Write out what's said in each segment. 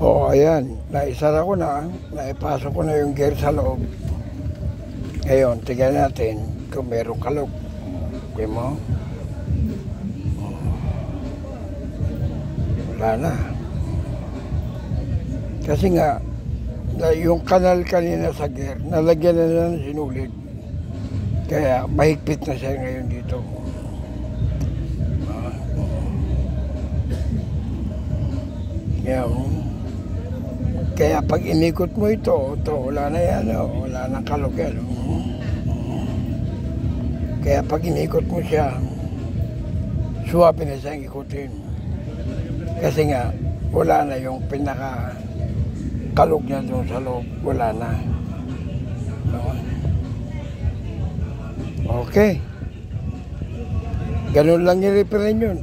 O, ayan. Naisara ko na. Naipasok ko na yung gear sa loob. Ngayon, tignan natin kung merong kalog. Okay mo? Wala na. Kasi nga, yung kanal kanina sa gear, nalagyan na ng sinulid. Kaya mahigpit na siya ngayon dito. Kaya pag inikot mo ito, wala na yan, wala nang kalog yan. Kaya pag inikot mo siya, suwabe na siyang ikutin. Kasi nga, wala na yung pinaka kalog niya doon sa loob, wala na. Okay. Ganun lang i-referin yun.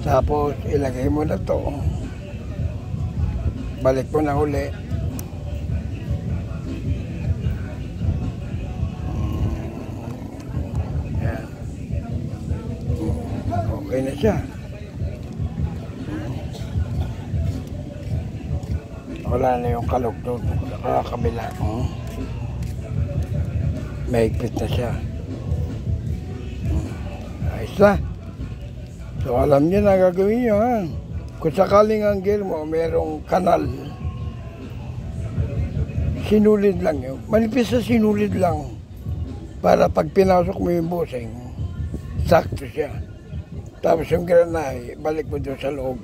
Tapos, ilagay mo na to. Balik mo na uli. Yan. Okay na siya. Wala na yung kalog doon. Kabila. Mahigpit na siya. Ayos na. So alam niyo na gagawin niyo, ha? Kung sakaling ang gear mo merong kanal, sinulid lang yun. Manipis na sinulid lang. Para pag pinasok mo yung busing, sakto siya. Tapos yung granay, balik mo doon sa loob.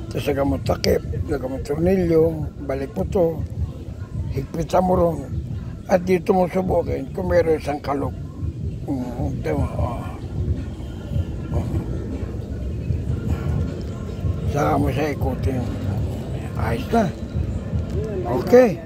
Tapos saka mo takip, saka mo tornilyo, balik mo to, higpitan mo ron. At dito mo subukin kung meron isang kalog. Saka mo siya ikutin. Ayos na. Okay.